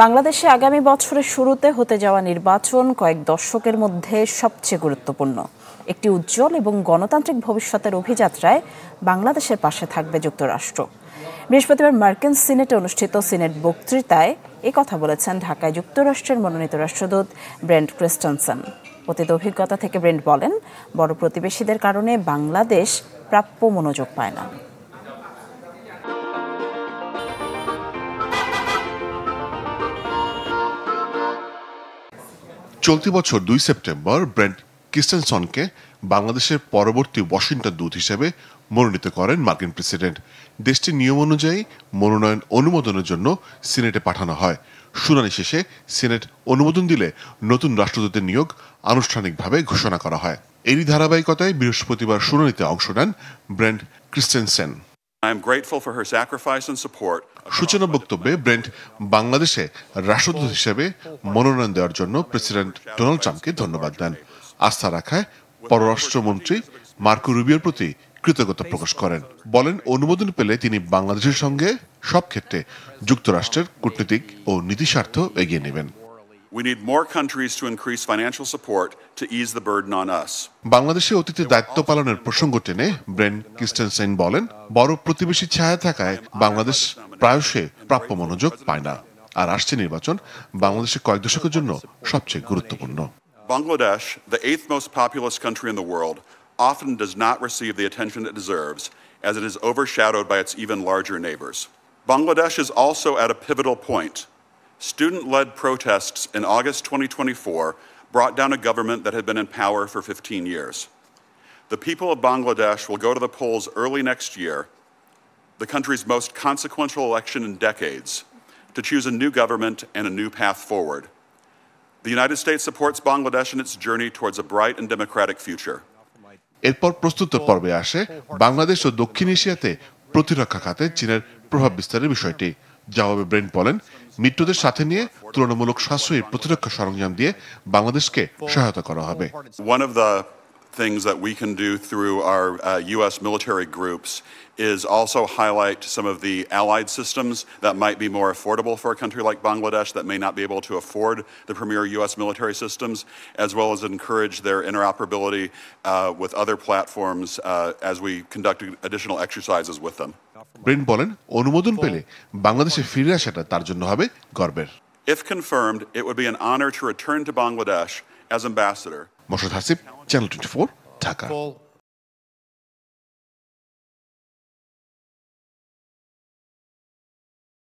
বাংলাদেশে আগামী বছরের শুরুতে হতে যাওয়া নির্বাচন কয়েক দশকের মধ্যে সবচেয়ে গুরুত্বপূর্ণ। একটি উজ্জ্বল এবং গণতান্ত্রিক ভবিষ্যতের অভিযাত্রায় বাংলাদেশের পাশে থাকবে যুক্তরাষ্ট্র। বৃহস্পতিবার মার্কিন সিনেটে অনুষ্ঠিত সিনেট বক্তৃতায় কথা বলেছেন ঢাকায় যুক্তরাষ্ট্রের মনোনীত রাষ্ট্রদূত ব্রেন্ট ক্রিস্টেনসেন। অতীত অভিজ্ঞতা থেকে ব্রেন্ট বলেন, বড় প্রতিবেশীদের কারণে বাংলাদেশ প্রাপ্য মনোযোগ পায় না। চলতি বছর ২ সেপ্টেম্বর ব্রেন্ট ক্রিস্টেনসনকে বাংলাদেশের পরবর্তী ওয়াশিংটন দূত হিসেবে মনোনীত করেন মার্কিন প্রেসিডেন্ট। দেশটির নিয়ম অনুযায়ী মনোনয়ন অনুমোদনের জন্য সিনেটে পাঠানো হয়। শুনানি শেষে সিনেট অনুমোদন দিলে নতুন রাষ্ট্রদূতের নিয়োগ আনুষ্ঠানিকভাবে ঘোষণা করা হয়। এরই ধারাবাহিকতায় বৃহস্পতিবার শুনানিতে অংশ নেন ব্রেন্ট ক্রিস্টেনসেন। সূচনা বক্তব্যে ব্রেন্ট বাংলাদেশে রাষ্ট্রদূত হিসেবে মনোনয়ন দেওয়ার জন্য প্রেসিডেন্ট ডোনাল্ড ট্রাম্পকে ধন্যবাদ দেন। আস্থা রাখায় পররাষ্ট্রমন্ত্রী মার্কো রুবিওর প্রতি কৃতজ্ঞতা প্রকাশ করেন। বলেন, অনুমোদন পেলে তিনি বাংলাদেশের সঙ্গে সব ক্ষেত্রে যুক্তরাষ্ট্রের কূটনৈতিক ও নীতি স্বার্থ এগিয়ে নেবেন। We need more countries to increase financial support to ease the burden on us. বাংলাদেশে অতীতে দায়িত্ব পালনের প্রসঙ্গ টেনে ব্রেন্ট ক্রিস্টেনসেন বলেন, বড় প্রতিবেশী ছায়া থাকায় বাংলাদেশ প্রায়শই প্রাপ্য মনোযোগ পায় না। আর আসছে নির্বাচন বাংলাদেশের কয়েক দশকের জন্য সবচেয়ে গুরুত্বপূর্ণ। Bangladesh, the 8th most populous country in the world, often does not receive the attention it deserves, as it is overshadowed by its even larger neighbors. Bangladesh is also at a pivotal point. Student-led protests in August 2024 brought down a government that had been in power for 15 years. The people of Bangladesh will go to the polls early next year, the country's most consequential election in decades, to choose a new government and a new path forward. The United States supports Bangladesh in its journey towards a bright and democratic future. এরপর প্রস্তুত পর্বে আসে বাংলাদেশ ও দক্ষিণ এশিয়াতে প্রতিরক্ষা খাতে চীনের প্রভাব বিস্তারের বিষয়টি। জবাবে ব্রেন্ট বলেন, মিত্রদের সাথে নিয়ে তুলনামূলক সাশ্রয়ী প্রতিরক্ষা সরঞ্জাম দিয়ে বাংলাদেশকে সহায়তা করা হবে। One of the things that we can do through our U.S. military groups is also highlight some of the allied systems that might be more affordable for a country like Bangladesh that may not be able to afford the premier U.S. military systems, as well as encourage their interoperability with other platforms as we conduct additional exercises with them. ব্রেন্ট বলেন, অনুমোদন পেলে বাংলাদেশে ফিরে আসাটা তার জন্য হবে গর্বের। If confirmed, it would be an honor to return to Bangladesh as ambassador. Morshed Hasib, channel 24, Dhaka.